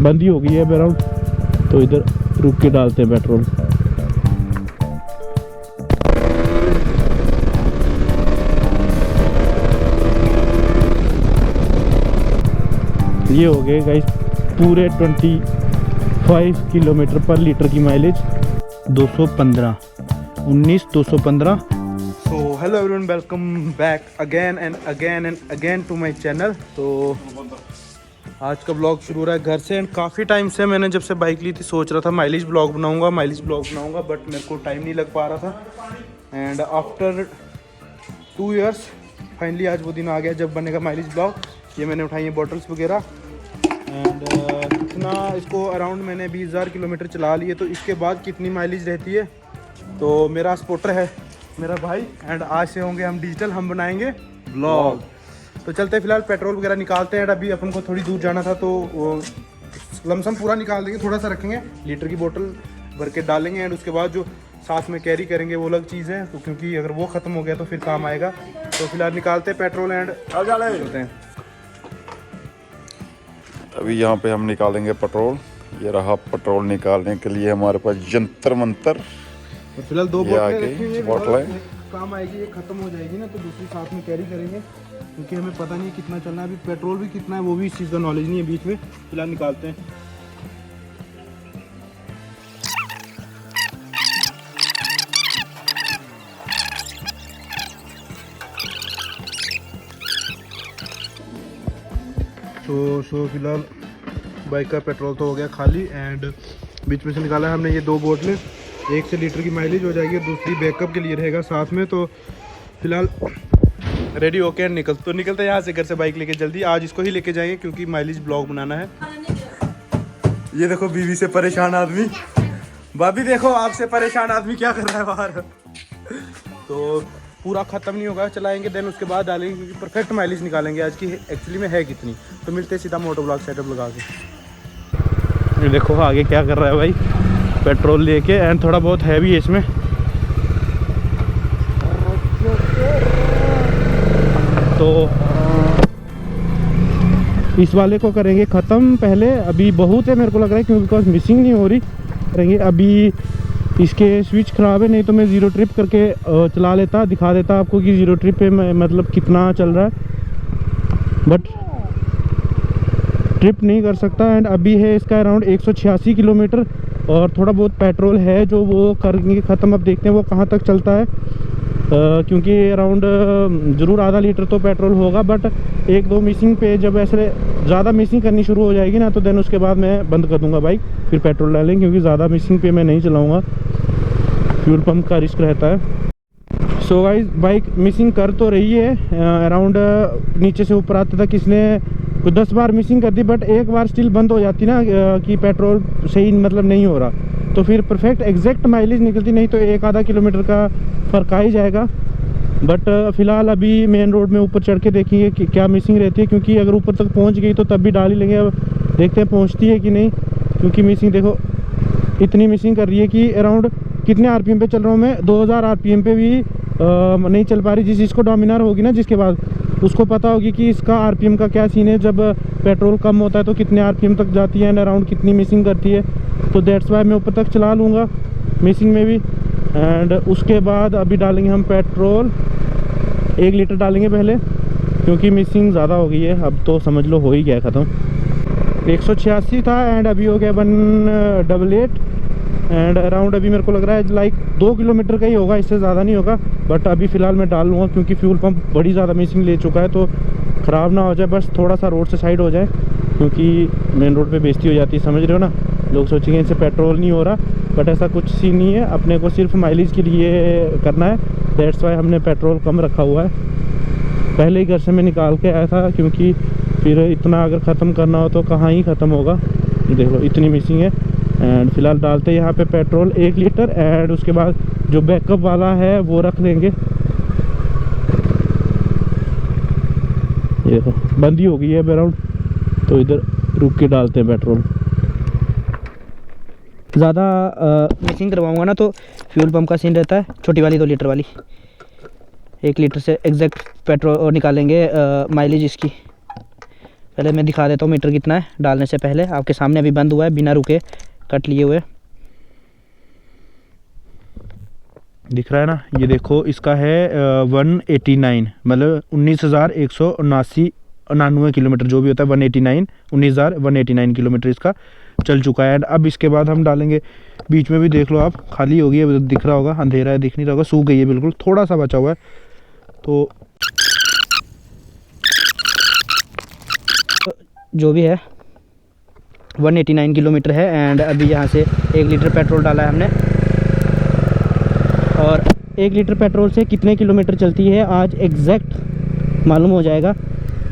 बंद ही हो गई है अराउंड, तो इधर रुक के डालते हैं पेट्रोल। ये हो गए गाइस पूरे 25 किलोमीटर पर लीटर की mileage, 215 215। So hello everyone, welcome back again and again to my channel. तो आज का ब्लॉग शुरू हो रहा है घर से। एंड काफ़ी टाइम से मैंने जब से बाइक ली थी सोच रहा था माइलेज ब्लॉग बनाऊंगा, बट मेरे को टाइम नहीं लग पा रहा था। एंड आफ्टर 2 इयर्स फाइनली आज वो दिन आ गया जब बनेगा माइलेज ब्लॉग। ये मैंने उठाई है बॉटल्स वगैरह। एंड इतना इसको अराउंड मैंने 20,000 किलोमीटर चला लिए, तो इसके बाद कितनी माइलेज रहती है। तो मेरा स्पोर्टर है मेरा भाई, एंड आज से होंगे हम डिजिटल, हम बनाएंगे ब्लॉग। तो चलते हैं, फिलहाल पेट्रोल वगैरह निकालते हैं। अभी अपन को थोड़ी दूर जाना था तो वो लमसम पूरा निकाल देंगे, थोड़ा सा रखेंगे, लीटर की बोतल भर के डालेंगे। एंड उसके बाद जो साथ में कैरी करेंगे वो अलग चीज़ है, तो क्योंकि अगर वो ख़त्म हो गया तो फिर काम आएगा। तो फिलहाल निकालते हैं पेट्रोल एंड चलते हैं। अभी यहाँ पे हम निकालेंगे पेट्रोल। ये रहा पेट्रोल निकालने के लिए हमारे पास जंतर मंतर। तो फिलहाल 2 बोतल है, काम आएगी, ये खत्म हो जाएगी ना तो दूसरी साथ में कैरी करेंगे, क्योंकि हमें पता नहीं है कितना चलना है। अभी पेट्रोल भी कितना है वो भी इस चीज़ का नॉलेज नहीं है बीच में। फिलहाल निकालते हैं। तो फिलहाल बाइक का पेट्रोल तो हो गया खाली। एंड बीच में से निकाला है हमने ये 2 बोतलें, एक से लीटर की माइलेज हो जाएगी और दूसरी बैकअप के लिए रहेगा साथ में। तो फिलहाल रेडी होके निकलते हैं यहाँ से घर से बाइक लेके जल्दी। आज इसको ही लेके जाएंगे क्योंकि माइलेज ब्लॉग बनाना है। ये देखो बीवी से परेशान आदमी, भाभी देखो आपसे परेशान आदमी क्या कर रहा है बाहर। तो पूरा ख़त्म नहीं होगा, चलाएंगे देन उसके बाद डालेंगे, क्योंकि परफेक्ट माइलेज निकालेंगे आज की एक्चुअली में है कितनी। तो मिलते हैं सीधा मोटो ब्लॉग सेटअप लगा के। देखो आगे क्या कर रहा है भाई, पेट्रोल लेके। एंड थोड़ा बहुत है भी इसमें। तो इस वाले को करेंगे ख़त्म पहले। अभी बहुत है मेरे को लग रहा है, क्योंकि बिकॉज मिसिंग नहीं हो रही। करेंगे अभी, इसके स्विच ख़राब है, नहीं तो मैं ज़ीरो ट्रिप करके चला लेता, दिखा देता आपको कि ज़ीरो ट्रिप पे मतलब कितना चल रहा है, बट ट्रिप नहीं कर सकता। एंड अभी है इसका अराउंड 186 किलोमीटर और थोड़ा बहुत पेट्रोल है जो वो करेंगे ख़त्म। अब देखते हैं वो कहाँ तक चलता है, क्योंकि अराउंड ज़रूर आधा लीटर तो पेट्रोल होगा, बट 1-2 मिसिंग पे जब ऐसे ज़्यादा मिसिंग करनी शुरू हो जाएगी ना तो देन उसके बाद मैं बंद कर दूंगा बाइक, फिर पेट्रोल डालेंगे, क्योंकि ज़्यादा मिसिंग पे मैं नहीं चलाऊंगा, फ्यूल पंप का रिस्क रहता है। सो गाइस बाइक मिसिंग कर तो रही है, अराउंड नीचे से ऊपर आते तक इसने कुछ 10 बार मिसिंग कर दी, बट एक बार स्टिल बंद हो जाती ना कि पेट्रोल सही मतलब नहीं हो रहा, तो फिर परफेक्ट एग्जैक्ट माइलेज निकलती नहीं, तो 1-आधा किलोमीटर का फ़र्क आ ही जाएगा। बट फ़िलहाल अभी मेन रोड में ऊपर चढ़ के देखेंगे कि क्या मिसिंग रहती है, क्योंकि अगर ऊपर तक पहुंच गई तो तब भी डाल ही लेंगे। अब देखते हैं पहुंचती है कि नहीं, क्योंकि मिसिंग देखो इतनी मिसिंग कर रही है कि अराउंड कितने आरपीएम पे चल रहा हूँ मैं, 2000 आरपीएम पे भी नहीं चल पा रही। जिस इसको डोमिनार होगी ना जिसके बाद, उसको पता होगी कि इसका आरपीएम का क्या सीन है, जब पेट्रोल कम होता है तो कितने आरपीएम तक जाती है एंड अराउंड कितनी मिसिंग करती है। तो दैट्स वाई मैं ऊपर तक चला लूँगा मिसिंग में भी। एंड उसके बाद अभी डालेंगे हम पेट्रोल, 1 लीटर डालेंगे पहले, क्योंकि मिसिंग ज़्यादा हो गई है। अब तो समझ लो हो ही गया ख़त्म। 186 था एंड अभी हो गया 188। एंड अराउंड अभी मेरे को लग रहा है लाइक 2 किलोमीटर का ही होगा, इससे ज़्यादा नहीं होगा। बट अभी फ़िलहाल मैं डाल लूँगा, क्योंकि फ्यूल पंप बड़ी ज़्यादा मिसिंग ले चुका है, तो ख़राब ना हो जाए, बस थोड़ा सा रोड से साइड हो जाए, क्योंकि मेन रोड पे बेइज्जती हो जाती है, समझ रहे हो ना। लोग सोचेंगे इनसे पेट्रोल नहीं हो रहा, बट ऐसा कुछ सीन नहीं है। अपने को सिर्फ माइलेज के लिए करना है, दैट्स वाई हमने पेट्रोल कम रखा हुआ है। पहले ही घर से मैं निकाल के आया था, क्योंकि फिर इतना अगर ख़त्म करना हो तो कहाँ ही ख़त्म होगा। देख लो इतनी मिसिंग है। एंड फिलहाल डालते हैं यहाँ पे पेट्रोल 1 लीटर। एंड उसके बाद जो बैकअप वाला है वो रख लेंगे। ये देखो बंद ही हो गई है अराउंड, तो इधर रुक के डालते हैं पेट्रोल। ज़्यादा मिसिंग करवाऊँगा ना तो फ्यूल पंप का सीन रहता है। छोटी वाली 2 लीटर वाली 1 लीटर से एग्जैक्ट पेट्रोल और निकालेंगे माइलेज इसकी। पहले मैं दिखा देता हूँ मीटर कितना है डालने से पहले। आपके सामने अभी बंद हुआ है बिना रुके कट लिए हुए, दिख रहा है ना। ये देखो इसका है 189, मतलब 19,199 किलोमीटर जो भी होता है 189, 19,189 किलोमीटर इसका चल चुका है। एंड अब इसके बाद हम डालेंगे, बीच में भी देख लो आप खाली होगी, अब दिख रहा होगा, अंधेरा है दिख नहीं रहा होगा, सूख गई है बिल्कुल, थोड़ा सा बचा हुआ है। तो जो भी है 189 किलोमीटर है। एंड अभी यहाँ से 1 लीटर पेट्रोल डाला है हमने। और 1 लीटर पेट्रोल से कितने किलोमीटर चलती है आज एग्जैक्ट मालूम हो जाएगा,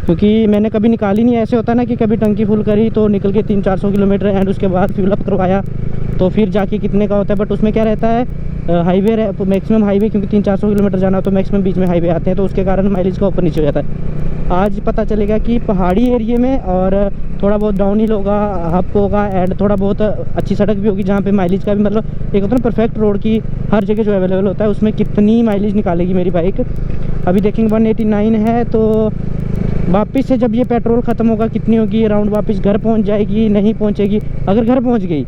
क्योंकि मैंने कभी निकाली नहीं। ऐसे होता है ना कि कभी टंकी फुल करी तो निकल के 300-400 किलोमीटर एंड उसके बाद फ्यूल अप करवाया तो फिर जाके कितने का होता है। बट उसमें क्या रहता है, हाईवे मैक्सिमम हाईवे, क्योंकि 300-400 किलोमीटर जाना तो मैक्सिमम बीच में हाईवे आते हैं, तो उसके कारण माइलेज का ऊपर नीचे हो जाता है। आज पता चलेगा कि पहाड़ी एरिया में और थोड़ा बहुत डाउन हिल होगा, हप होगा एंड थोड़ा बहुत अच्छी सड़क भी होगी जहाँ पे माइलेज का भी मतलब एक होता है ना परफेक्ट रोड की हर जगह जो अवेलेबल होता है, उसमें कितनी माइलेज निकालेगी मेरी बाइक। अभी देखेंगे 189 है, तो वापस से जब ये पेट्रोल ख़त्म होगा कितनी होगी, अराउंड वापस घर पहुँच जाएगी नहीं पहुँचेगी। अगर घर पहुँच गई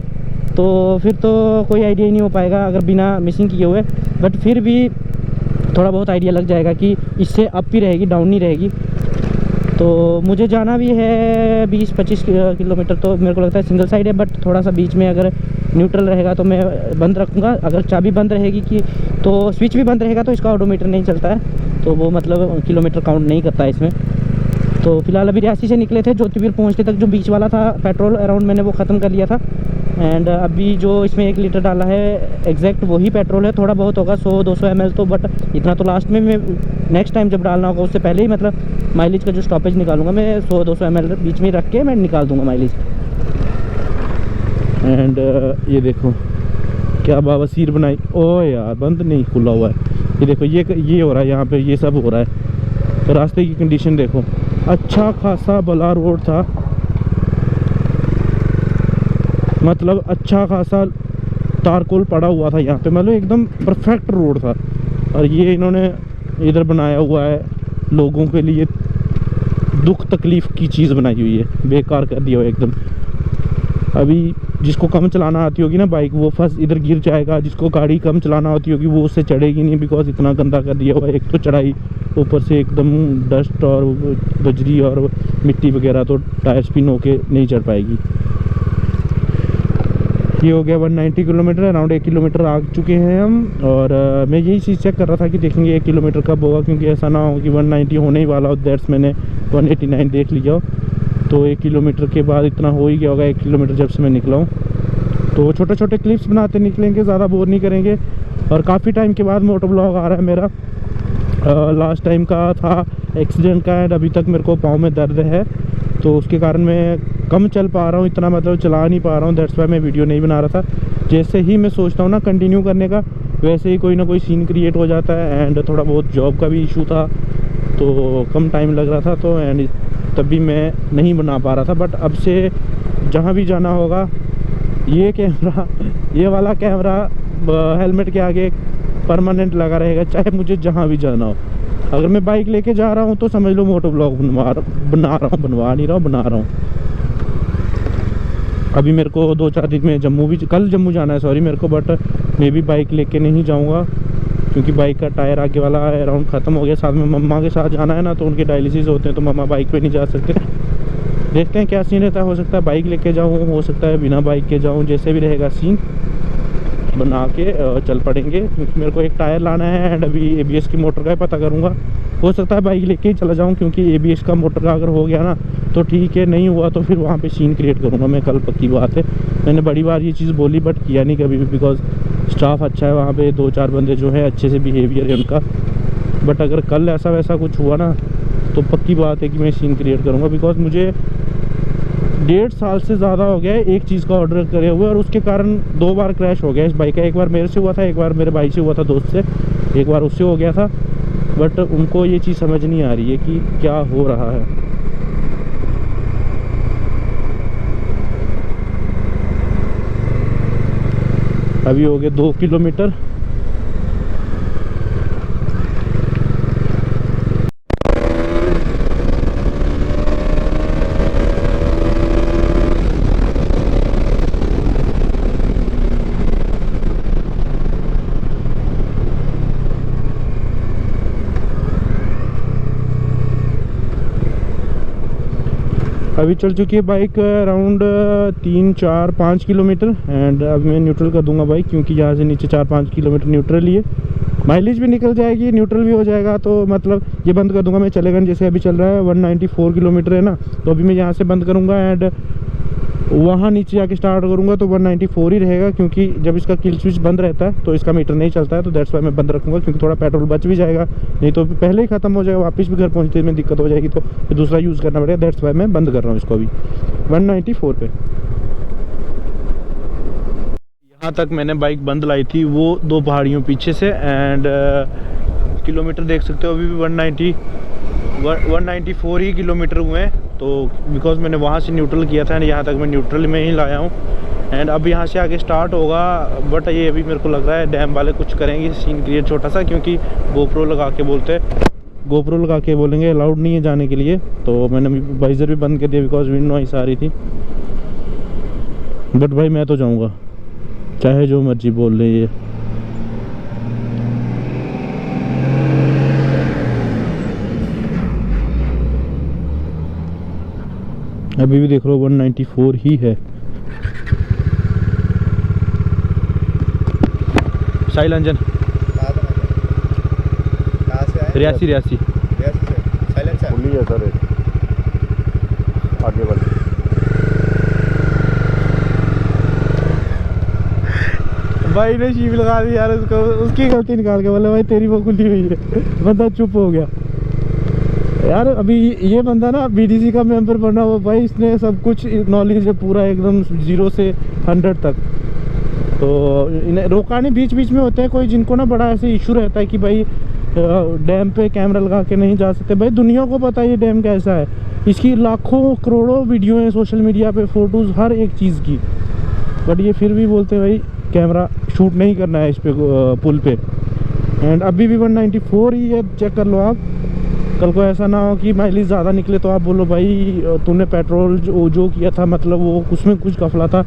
तो फिर तो कोई आइडिया ही नहीं हो पाएगा अगर बिना मिसिंग किए हुए, बट फिर भी थोड़ा बहुत आइडिया लग जाएगा कि इससे अप ही रहेगी डाउन नहीं रहेगी। तो मुझे जाना भी है 20-25 किलोमीटर, तो मेरे को लगता है सिंगल साइड है, बट थोड़ा सा बीच में अगर न्यूट्रल रहेगा तो मैं बंद रखूँगा। अगर चाबी बंद रहेगी कि तो स्विच भी बंद रहेगा तो इसका ऑडोमीटर नहीं चलता है, तो वो मतलब किलोमीटर काउंट नहीं करता है इसमें। तो फिलहाल अभी रियासी से निकले थे, ज्योतिपुर पहुँचते तक जो बीच वाला था पेट्रोल अराउंड मैंने वो ख़त्म कर लिया था। एंड अभी जो इसमें 1 लीटर डाला है एग्जैक्ट वही पेट्रोल है, थोड़ा बहुत होगा 100-200 ml तो, बट इतना तो लास्ट में मैं नेक्स्ट टाइम जब डालना होगा उससे पहले ही मतलब माइलेज का जो स्टॉपेज निकालूंगा मैं 100-200 ml बीच में रख के मैं निकाल दूंगा माइलेज। एंड ये देखो क्या बाबसीर बनाई, ओ यार बंद नहीं खुला हुआ है। ये देखो ये हो रहा है यहाँ पे, ये सब हो रहा है। तो रास्ते की कंडीशन देखो, अच्छा खासा बला रोड था, मतलब अच्छा खासा तारकोल पड़ा हुआ था यहाँ पे, मतलब एकदम परफेक्ट रोड था। और ये इन्होंने इधर बनाया हुआ है लोगों के लिए दुख तकलीफ़ की चीज़ बनाई हुई है, बेकार कर दिया हुआ एकदम। अभी जिसको कम चलाना आती होगी ना बाइक वो फर्स्ट इधर गिर जाएगा, जिसको गाड़ी कम चलाना होती होगी वो उससे चढ़ेगी नहीं, बिकॉज इतना गंदा कर दिया हुआ है। एक तो चढ़ाई, ऊपर से एकदम डस्ट और बजरी और मिट्टी वगैरह, तो टायर स्पिन होके नहीं चढ़ पाएगी। ये हो गया 190 किलोमीटर, अराउंड 1 किलोमीटर आ चुके हैं हम। और मैं यही चीज़ चेक कर रहा था कि देखेंगे 1 किलोमीटर कब होगा, क्योंकि ऐसा ना हो कि 190 होने ही वाला हो, दैट्स मैंने 189 देख लिया हो। तो 1 किलोमीटर के बाद इतना हो ही गया होगा 1 किलोमीटर जब से मैं निकला हूँ। तो छोटे छोटे क्लिप्स बनाते निकलेंगे, ज़्यादा बोर नहीं करेंगे। और काफ़ी टाइम के बाद मोटो ब्लॉग आ रहा है मेरा। लास्ट टाइम का था एक्सीडेंट का एंड अभी तक मेरे को पाँव में दर्द है, तो उसके कारण मैं कम चल पा रहा हूँ, इतना मतलब चला नहीं पा रहा हूँ, दैट्स वाई मैं वीडियो नहीं बना रहा था। जैसे ही मैं सोचता हूँ ना कंटिन्यू करने का, वैसे ही कोई ना कोई सीन क्रिएट हो जाता है। एंड थोड़ा बहुत जॉब का भी इशू था तो कम टाइम लग रहा था, तो एंड तब भी मैं नहीं बना पा रहा था। बट अब से जहाँ भी जाना होगा ये कैमरा, ये वाला कैमरा हेलमेट के आगे परमानेंट लगा रहेगा, चाहे मुझे जहाँ भी जाना हो। अगर मैं बाइक लेके जा रहा हूँ तो समझ लो मोटो ब्लॉग बना रहा हूँ। अभी मेरे को 2-4 दिन में कल जम्मू जाना है सॉरी मेरे को, बट मैं भी बाइक लेके नहीं जाऊँगा क्योंकि बाइक का टायर आगे वाला अराउंड ख़त्म हो गया। साथ में मम्मा के साथ जाना है ना, तो उनके डायलिसिस होते हैं, तो मम्मा बाइक पे नहीं जा सकते। देखते हैं क्या सीन रहता है, हो सकता है बाइक लेके जाऊँ, हो सकता है बिना बाइक के जाऊँ, जैसे भी रहेगा सीन बना के चल पड़ेंगे। क्योंकि मेरे को एक टायर लाना है एंड अभी ABS की मोटर का पता करूँगा। हो सकता है बाइक लेके ही चला जाऊँ, क्योंकि ABS का मोटर का अगर हो गया ना तो ठीक है, नहीं हुआ तो फिर वहाँ पे सीन क्रिएट करूँगा मैं कल, पक्की बात है। मैंने बड़ी बार ये चीज़ बोली बट किया नहीं कभी भी, बिकॉज स्टाफ अच्छा है वहाँ पे, 2-4 बंदे जो हैं अच्छे से बिहेवियर है उनका। बट अगर कल ऐसा वैसा कुछ हुआ ना तो पक्की बात है कि मैं सीन क्रिएट करूँगा। बिकॉज मुझे 1.5 साल से ज़्यादा हो गया है एक चीज़ का ऑर्डर करे हुए, और उसके कारण 2 बार क्रैश हो गया इस बाइक का। एक बार मेरे से हुआ था, एक बार मेरे भाई से हुआ था, दोस्त से, एक बार उससे हो गया था। बट उनको ये चीज़ समझ नहीं आ रही है कि क्या हो रहा है। अभी हो गए 2 किलोमीटर। अभी चल चुकी है बाइक अराउंड 3-4-5 किलोमीटर एंड अब मैं न्यूट्रल कर दूंगा बाइक, क्योंकि यहाँ से नीचे 4-5 किलोमीटर न्यूट्रल ही है। माइलेज भी निकल जाएगी, न्यूट्रल भी हो जाएगा, तो मतलब ये बंद कर दूंगा मैं, चलेगा नहीं। जैसे अभी चल रहा है 194 किलोमीटर है ना, तो अभी मैं यहाँ से बंद करूँगा एंड वहाँ नीचे जाके स्टार्ट करूँगा तो 194 ही रहेगा, क्योंकि जब इसका किल स्विच बंद रहता है तो इसका मीटर नहीं चलता है, तो दैट्स वाई मैं बंद रखूँगा, क्योंकि थोड़ा पेट्रोल बच भी जाएगा, नहीं तो पहले ही ख़त्म हो जाएगा, वापस भी घर पहुँचते में दिक्कत हो जाएगी, तो फिर दूसरा यूज़ करना पड़ेगा। दैट्स वाई मैं बंद कर रहा हूँ इसको अभी 194 पे। यहाँ तक मैंने बाइक बंद लाई थी वो 2 पहाड़ियों पीछे से एंड किलोमीटर देख सकते हो अभी भी 194 ही किलोमीटर हुए हैं, तो बिकॉज मैंने वहाँ से न्यूट्रल किया था एंड यहाँ तक मैं न्यूट्रल में ही लाया हूँ एंड अब यहाँ से आगे स्टार्ट होगा। बट ये अभी मेरे को लग रहा है डैम वाले कुछ करेंगे सीन क्रिएट छोटा सा, क्योंकि गोप्रो लगा के बोलेंगे अलाउड नहीं है जाने के लिए, तो मैंने वाइज़र भी बंद कर दिया बिकॉज विंड नॉइस आ रही थी। बट भाई मैं तो जाऊँगा, चाहे जो मर्जी बोल ले ये। अभी भी देख लो 194 ही है। साइलेंजन रियासी है सर, आगे बढ़। भाई ने शीव लगा दी यार उसको, उसकी गलती निकाल के बोले भाई तेरी वो खुली हुई है, बंदा चुप हो गया यार। अभी ये बंदा ना बीडीसी का मेंबर बना हुआ भाई, इसने सब कुछ नॉलेज है पूरा एकदम 0 से 100 तक, तो इन्हें रोका नहीं। बीच बीच में होते हैं कोई जिनको ना बड़ा ऐसे इशू रहता है कि भाई डैम पे कैमरा लगा के नहीं जा सकते। भाई दुनिया को पता है ये डैम कैसा है, इसकी लाखों करोड़ों वीडियो हैं सोशल मीडिया पे, फोटोज़ हर एक चीज़ की, बट ये फिर भी बोलते हैं भाई कैमरा शूट नहीं करना है इस पे पुल पे। एंड अभी भी 194 ही है, चेक कर लो आप। कल को ऐसा ना हो कि माइलेज ज़्यादा निकले तो आप बोलो भाई तूने पेट्रोल जो किया था मतलब वो उसमें कुछ गफला था,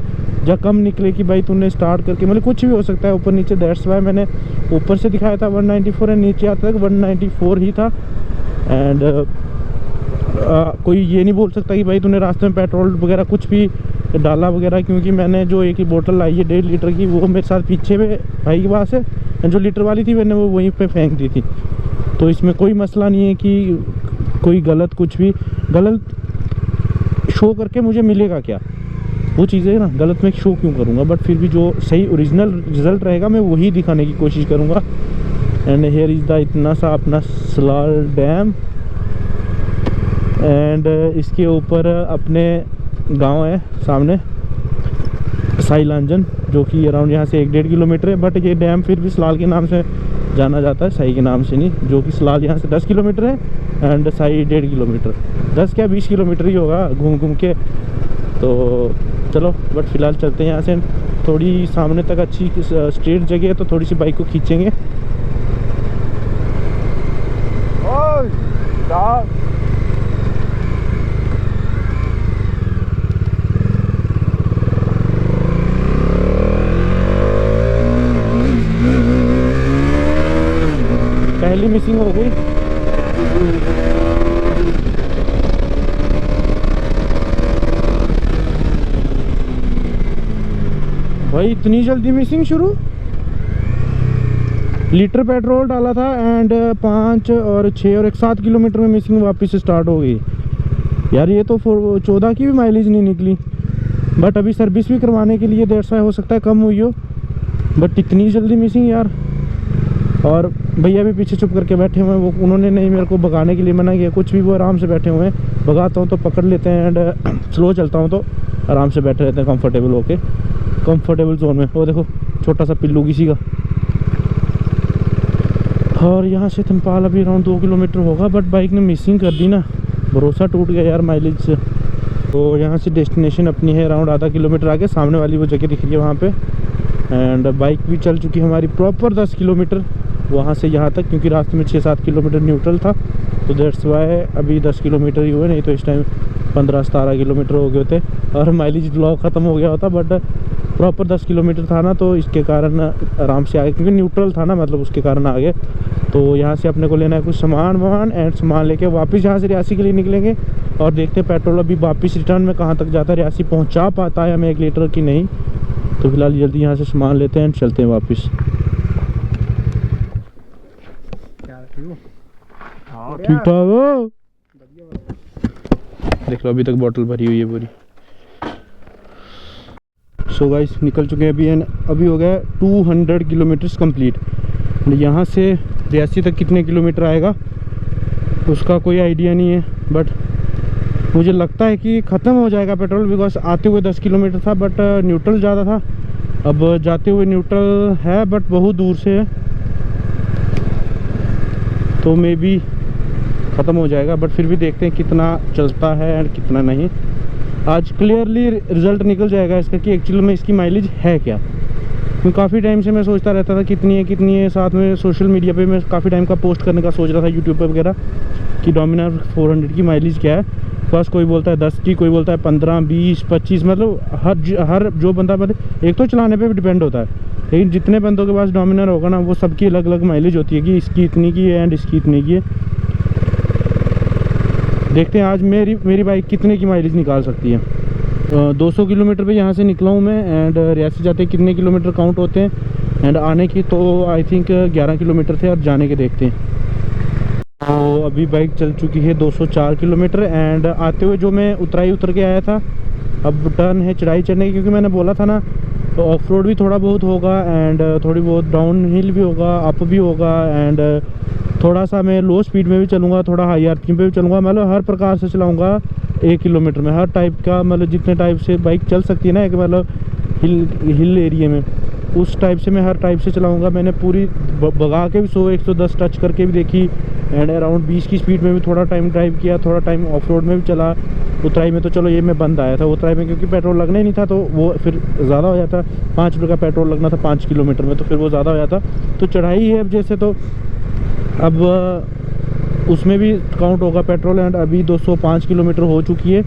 या कम निकले कि भाई तूने स्टार्ट करके, मतलब कुछ भी हो सकता है ऊपर नीचे। दैट्स वाई मैंने ऊपर से दिखाया था 194 एंड नीचे आता तक 194 ही था। एंड कोई ये नहीं बोल सकता कि भाई तूने रास्ते में पेट्रोल वगैरह कुछ भी डाला वगैरह, क्योंकि मैंने जो एक ही बोतल लाई है 1.5 लीटर की, वो मेरे साथ पीछे में भाई के पास है, जो लीटर वाली थी मैंने वो वहीं पे फेंक दी थी, तो इसमें कोई मसला नहीं है कि कोई गलत कुछ भी गलत शो करके मुझे मिलेगा क्या, वो चीज़ें ना गलत मैं शो क्यों करूँगा। बट फिर भी जो सही ओरिजिनल रिज़ल्ट रहेगा मैं वही दिखाने की कोशिश करूँगा। एंड हेयर इज़ द इतना सा अपना सलाल डैम एंड इसके ऊपर अपने गांव है सामने साइलांजन, जो कि अराउंड यहाँ से 1-1.5 किलोमीटर है। बट ये डैम फिर भी सलाल के नाम से जाना जाता है, साई के नाम से नहीं, जो कि सलाल यहाँ से 10 किलोमीटर है एंड साई 1.5 किलोमीटर, 10 क्या 20 किलोमीटर ही होगा घूम घूम के। तो चलो बट फिलहाल चलते हैं यहाँ से, थोड़ी सामने तक अच्छी स्ट्रेट जगह है तो थोड़ी सी बाइक को खींचेंगे। पहली मिसिंग हो गई। भाई इतनी जल्दी मिसिंग शुरू। लीटर पेट्रोल डाला था एंड 5 और 6 और 7 किलोमीटर में मिसिंग वापस से स्टार्ट हो गई यार। ये तो 14 की भी माइलेज नहीं निकली, बट अभी सर्विस भी करवाने के लिए 150 हो सकता है कम हुई हो, बट इतनी जल्दी मिसिंग यार। और भैया भी पीछे चुप करके बैठे हुए हैं, वो उन्होंने नहीं मेरे को भगाने के लिए मना किया कुछ भी, वो आराम से बैठे हुए हैं। भगाता हूँ तो पकड़ लेते हैं एंड स्लो चलता हूँ तो आराम से बैठे रहते हैं कंफर्टेबल होके, कंफर्टेबल जोन में। वो देखो छोटा सा पिल्लू किसी का। और यहाँ से तंपाल अभी अराउंड 2 किलोमीटर होगा, बट बाइक ने मिसिंग कर दी ना, भरोसा टूट गया यार माइलेज से। तो यहाँ से डेस्टिनेशन अपनी है अराउंड आधा किलोमीटर आगे, सामने वाली वो जगह दिख रही है वहाँ पे। एंड बाइक भी चल चुकी है हमारी प्रॉपर 10 किलोमीटर वहाँ से यहाँ तक, क्योंकि रास्ते में 6-7 किलोमीटर न्यूट्रल था, तो दैट्स वाई अभी 10 किलोमीटर ही हुए, नहीं तो इस टाइम 15-17 किलोमीटर हो गए होते और माइलेज ब्लॉक ख़त्म हो गया होता। बट प्रॉपर 10 किलोमीटर था ना, तो इसके कारण आराम से आ गए, क्योंकि न्यूट्रल था ना, मतलब उसके कारण आ गए। तो यहाँ से अपने को लेना है कुछ सामान वामान, एंड सामान लेके वापस यहाँ से रियासी के लिए निकलेंगे और देखते हैं पेट्रोल अभी वापस रिटर्न में कहाँ तक जाता है, रियासी पहुँचा पाता है हमें 1 लीटर की नहीं। तो फिलहाल जल्दी यहाँ से सामान लेते हैं एंड चलते हैं वापस। ठीक ठाक हो, देख लो अभी तक बोतल भरी हुई है पूरी। सो गाइस निकल चुके हैं अभी, एंड अभी हो गया 200 किलोमीटर्स कंप्लीट। यहाँ से रियासी तक कितने किलोमीटर आएगा उसका कोई आइडिया नहीं है, बट मुझे लगता है कि ख़त्म हो जाएगा पेट्रोल, बिकॉज आते हुए 10 किलोमीटर था बट न्यूट्रल ज़्यादा था, अब जाते हुए न्यूट्रल है बट बहुत दूर से है, तो मे बी ख़त्म हो जाएगा। बट फिर भी देखते हैं कितना चलता है एंड कितना नहीं। आज क्लियरली रिज़ल्ट निकल जाएगा इसका कि एक्चुअली में इसकी माइलेज है क्या। मैं काफ़ी टाइम से मैं सोचता रहता था कितनी है, साथ में सोशल मीडिया पे मैं काफ़ी टाइम का पोस्ट करने का सोच रहा था यूट्यूब पे वगैरह कि डोमिनार 400 की माइलेज क्या है। फर्स्ट कोई बोलता है 10 की, कोई बोलता है 15, 20, 25, मतलब हर जो बंदा, मतलब एक तो चलाने पे भी डिपेंड होता है, लेकिन जितने बंदों के पास डोमिनार होगा ना वो सबकी अलग अलग माइलेज होती है कि इसकी इतनी की है एंड इसकी इतनी की है। देखते हैं आज मेरी बाइक कितने की माइलेज निकाल सकती है। 200 किलोमीटर पे यहाँ से निकला हूँ मैं, एंड रियासी जाते कितने किलोमीटर काउंट होते हैं, एंड आने की तो आई थिंक 11 किलोमीटर थे, अब जाने के देखते हैं। तो अभी बाइक चल चुकी है 204 किलोमीटर, एंड आते हुए जो मैं उतराई उतर के आया था, अब टर्न है चढ़ाई चढ़ने की, क्योंकि मैंने बोला था ना तो ऑफ रोड भी थोड़ा बहुत होगा एंड थोड़ी बहुत डाउन हिल भी होगा, अप भी होगा, एंड थोड़ा सा मैं लो स्पीड में भी चलूँगा, थोड़ा हाई आरपीएम पे भी चलूँगा, मतलब हर प्रकार से चलाऊँगा 1 किलोमीटर में, हर टाइप का, मतलब जितने टाइप से बाइक चल सकती है ना, एक मतलब हिल एरिया में, उस टाइप से मैं हर टाइप से चलाऊँगा। मैंने पूरी भगा के भी 100-110 टच करके भी देखी, एंड अराउंड 20 की स्पीड में भी थोड़ा टाइम ड्राइव किया, थोड़ा टाइम ऑफ रोड में भी चला। उतराई में तो चलो ये मैं बंद आया था, उतराई में क्योंकि पेट्रोल लगना ही नहीं था तो वो फिर ज़्यादा हो जाता, 5 रुपये का पेट्रोल लगना था 5 किलोमीटर में, तो फिर वो ज़्यादा हो जाता। तो चढ़ाई है अब जैसे, तो अब उसमें भी काउंट होगा पेट्रोल, एंड अभी 205 किलोमीटर हो चुकी है,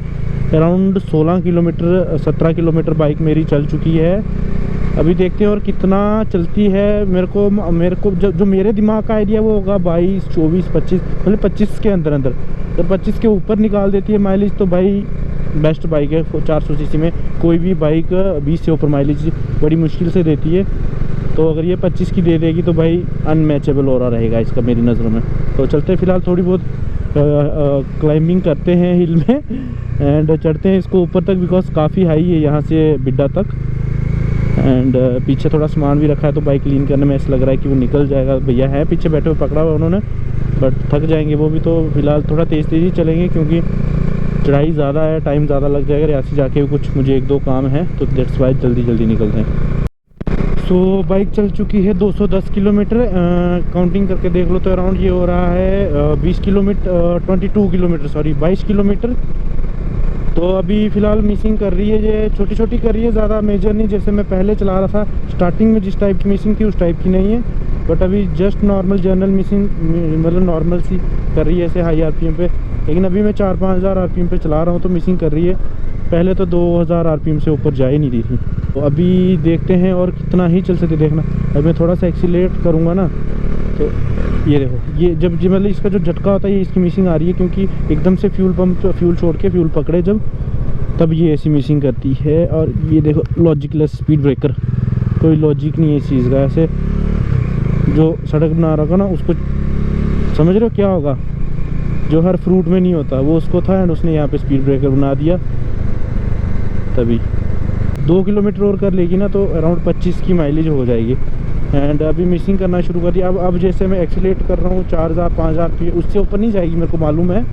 अराउंड 16 किलोमीटर 17 किलोमीटर बाइक मेरी चल चुकी है। अभी देखते हैं और कितना चलती है। मेरे को जो मेरे दिमाग का आइडिया वो होगा 22, 24, 25, मतलब 25 के अंदर जब 25 के ऊपर निकाल देती है माइलेज तो भाई बेस्ट बाइक है। 400 सीसी में कोई भी बाइक 20 से ऊपर माइलेज बड़ी मुश्किल से देती है, तो अगर ये 25 की दे देगी तो भाई अनमैचेबल हो रहा रहेगा इसका मेरी नज़रों में। तो चलते फिलहाल थोड़ी बहुत क्लाइंबिंग करते हैं हिल में, एंड चढ़ते हैं इसको ऊपर तक, बिकॉज काफ़ी हाई है यहाँ से बिड्डा तक, एंड पीछे थोड़ा सामान भी रखा है, तो बाइक क्लीन करने में ऐसा लग रहा है कि वो निकल जाएगा। भैया है पीछे बैठे हुए, पकड़ा हुआ उन्होंने, बट थक जाएंगे वो भी, तो फिलहाल थोड़ा तेज़ ही चलेंगे क्योंकि चढ़ाई ज़्यादा है, टाइम ज़्यादा लग जाएगा। रियासी जाके भी कुछ मुझे 1-2 काम है, तो दैट्स वाई जल्दी निकलते हैं। सो बाइक चल चुकी है 210 किलोमीटर, काउंटिंग करके देख लो तो अराउंड ये हो रहा है 22 किलोमीटर। तो अभी फ़िलहाल मिसिंग कर रही है, ये छोटी कर रही है, ज़्यादा मेजर नहीं, जैसे मैं पहले चला रहा था स्टार्टिंग में जिस टाइप की मिसिंग थी उस टाइप की नहीं है, बट अभी जस्ट नॉर्मल जनरल मिसिंग, मतलब नॉर्मल सी कर रही है ऐसे हाई आरपीएम पे। लेकिन अभी मैं 4-5 हज़ार आरपीएम पे चला रहा हूँ तो मिसिंग कर रही है, पहले तो 2000 आरपीएम से ऊपर जा ही नहीं रही थी। तो अभी देखते हैं और कितना ही चल सकती देखना। अब मैं थोड़ा सा एक्सीलेट करूँगा ना, तो ये देखो, ये जब मतलब इसका जो झटका होता है ये इसकी मिसिंग आ रही है, क्योंकि एकदम से फ्यूल छोड़ के फ्यूल पकड़े जब, तब ये ऐसी मिसिंग करती है। और ये देखो लॉजिकलेस स्पीड ब्रेकर, कोई लॉजिक नहीं है इस चीज़ का। ऐसे जो सड़क बना रखा ना उसको, समझ रहे हो क्या होगा, जो हर फ्रूट में नहीं होता वो उसको था, एंड उसने यहाँ पे स्पीड ब्रेकर बना दिया। तभी 2 किलोमीटर और कर लेगी ना तो अराउंड 25 की माइलेज हो जाएगी, एंड अभी मिसिंग करना शुरू कर दिया। अब जैसे मैं एक्सीलेट कर रहा हूँ 4000-5000 आरपीएम, उससे ऊपर नहीं जाएगी मेरे को मालूम है,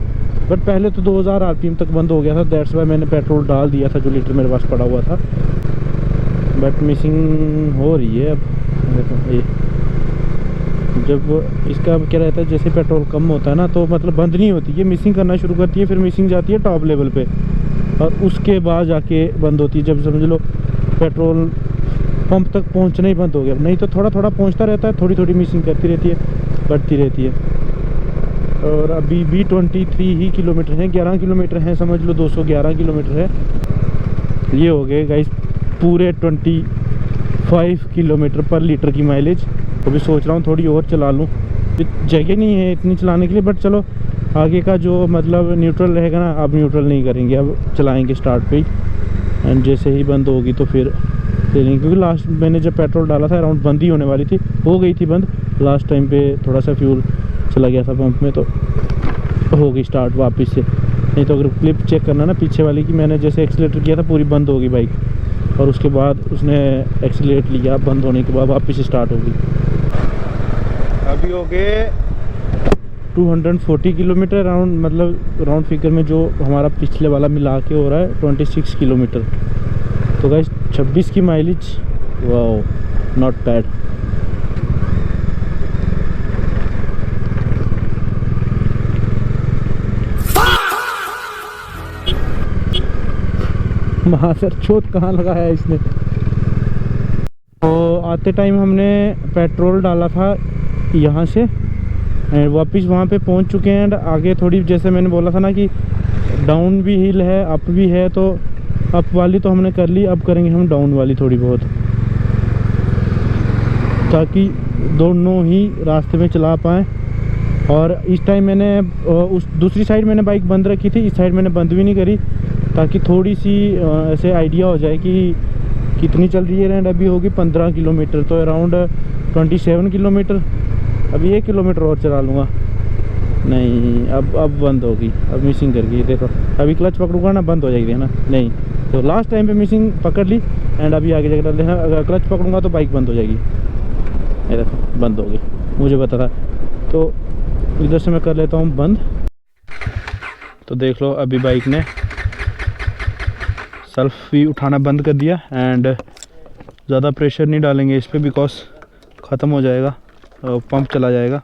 बट पहले तो 2000 आरपीएम तक बंद हो गया था, दैट्स वाई मैंने पेट्रोल डाल दिया था जो लीटर मेरे पास पड़ा हुआ था। बट मिसिंग हो रही है। अब देखो ये जब इसका क्या रहता है, जैसे पेट्रोल कम होता है ना तो मतलब बंद नहीं होती, ये मिसिंग करना शुरू करती है, फिर मिसिंग जाती है टॉप लेवल पे और उसके बाद जाके बंद होती है, जब समझ लो पेट्रोल पंप तक पहुंचना ही बंद हो गया। नहीं तो थोड़ा पहुंचता रहता है, थोड़ी मिसिंग करती रहती है, बढ़ती रहती है। और अभी भी 23 ही किलोमीटर हैं, 11 किलोमीटर हैं, समझ लो 211 किलोमीटर है। ये हो गए गाइस पूरे 25 किलोमीटर पर लीटर की माइलेज। अभी सोच रहा हूँ थोड़ी और चला लूँ, जगह नहीं है इतनी चलाने के लिए, बट चलो आगे का जो मतलब न्यूट्रल रहेगा ना, अब न्यूट्रल नहीं करेंगे, अब चलाएंगे स्टार्ट पे ही, एंड जैसे ही बंद होगी तो फिर ले लेंगे। क्योंकि लास्ट मैंने जब पेट्रोल डाला था अराउंड बंद ही होने वाली थी, हो गई थी बंद लास्ट टाइम पे, थोड़ा सा फ्यूल चला गया था पंप में तो हो गई स्टार्ट वापस से। नहीं तो अगर क्लिप चेक करना ना पीछे वाली की, मैंने जैसे एक्सीलेटर किया था पूरी बंद होगी बाइक, और उसके बाद उसने एक्सीलेट लिया, बंद होने के बाद वापस स्टार्ट होगी। अभी हो गए 240 किलोमीटर अराउंड, मतलब राउंड फिगर में जो हमारा पिछले वाला मिला के हो रहा है 26 किलोमीटर। तो गाइस 26 की माइलेज, वाओ नॉट बैड। महासर चोट कहाँ लगाया है इसने। तो आते टाइम हमने पेट्रोल डाला था यहाँ से, एंड वापस वहाँ पे पहुँच चुके हैं। एंड आगे थोड़ी, जैसे मैंने बोला था ना कि डाउन भी हिल है अप भी है, तो अप वाली तो हमने कर ली, अब करेंगे हम डाउन वाली थोड़ी बहुत, ताकि दोनों ही रास्ते में चला पाएँ। और इस टाइम मैंने उस दूसरी साइड मैंने बाइक बंद रखी थी, इस साइड मैंने बंद भी नहीं करी, ताकि थोड़ी सी ऐसे आइडिया हो जाए कि कितनी चल रही है। एंड अभी होगी 15 किलोमीटर, तो अराउंड 27 किलोमीटर। अभी 1 किलोमीटर और चला लूँगा। नहीं, अब बंद होगी, अब मिसिंग कर गई। देखो अभी क्लच पकड़ूंगा ना, बंद हो जाएगी, है ना। नहीं तो लास्ट टाइम पे मिसिंग पकड़ ली, एंड अभी आगे जाकर डाल देना, अगर क्लच पकड़ूंगा तो बाइक बंद हो जाएगी। ये देखो बंद हो गई, मुझे पता था। तो इधर से मैं कर लेता हूँ बंद। तो देख लो अभी बाइक ने सेल्फ भी उठाना बंद कर दिया, एंड ज़्यादा प्रेशर नहीं डालेंगे इस पर, बिकॉज ख़त्म हो जाएगा, पंप चला जाएगा।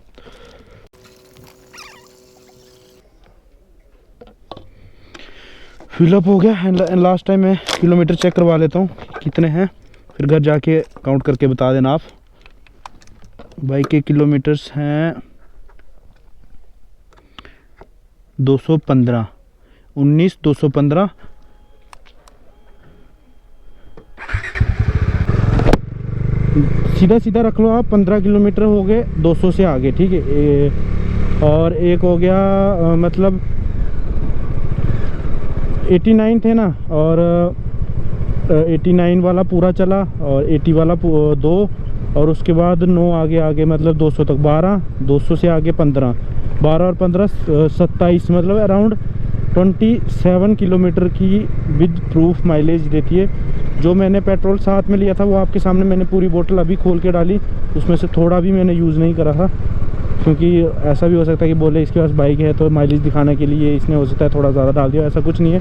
फिलअप हो गया, एंड लास्ट टाइम मैं किलोमीटर चेक करवा लेता हूँ कितने हैं, फिर घर जाके काउंट करके बता देना आप। बाइक के किलोमीटर्स हैं 215, 19,215। सीधा सीधा रख लो आप, 15 किलोमीटर हो गए 200 से आगे, ठीक है। और एक हो गया मतलब 89 थे ना, और 89 वाला पूरा चला, और 80 वाला 2, और उसके बाद 9 आगे मतलब 200 तक, 12, 200 से आगे 15, 12 और 15 27, मतलब अराउंड 27 किलोमीटर की विद प्रूफ माइलेज देती है। जो मैंने पेट्रोल साथ में लिया था वो आपके सामने मैंने पूरी बोतल अभी खोल के डाली, उसमें से थोड़ा भी मैंने यूज़ नहीं करा था, क्योंकि ऐसा भी हो सकता है कि बोले इसके पास बाइक है तो माइलेज दिखाने के लिए इसने हो सकता है थोड़ा ज़्यादा डाल दिया, ऐसा कुछ नहीं है।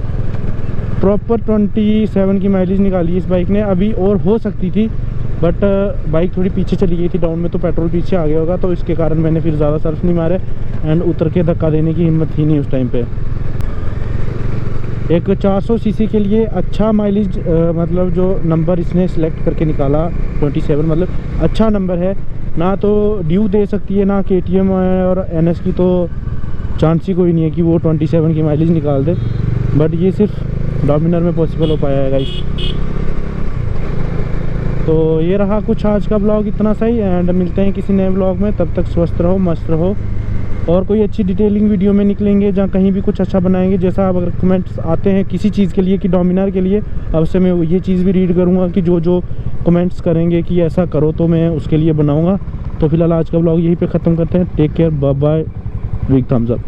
प्रॉपर 27 की माइलेज निकाली इस बाइक ने। अभी और हो सकती थी, बट बाइक थोड़ी पीछे चली गई थी डाउन में, तो पेट्रोल पीछे आ गया होगा, तो इसके कारण मैंने फिर ज़्यादा सर्फ नहीं मारे, एंड उतर के धक्का देने की हिम्मत थी नहीं उस टाइम पे। एक 400 सीसी के लिए अच्छा माइलेज, मतलब जो नंबर इसने सेलेक्ट करके निकाला 27, मतलब अच्छा नंबर है ना। तो ड्यू दे सकती है ना KTM और NS की, तो चांस ही कोई नहीं है कि वो 27 की माइलेज निकाल दे, बट ये सिर्फ डोमिनर में पॉसिबल हो पाया है गाइस। तो ये रहा कुछ आज का ब्लॉग, इतना सही, एंड मिलते हैं किसी नए ब्लॉग में। तब तक स्वस्थ रहो, मस्त रहो, और कोई अच्छी डिटेलिंग वीडियो में निकलेंगे जहाँ कहीं भी कुछ अच्छा बनाएंगे। जैसा अब अगर कमेंट्स आते हैं किसी चीज़ के लिए कि डोमिनर के लिए, अब से मैं ये चीज़ भी रीड करूँगा कि जो कमेंट्स करेंगे कि ऐसा करो, तो मैं उसके लिए बनाऊँगा। तो फिलहाल आज का ब्लॉग यहीं पे ख़त्म करते हैं। Take care, bye bye, big thumbs up.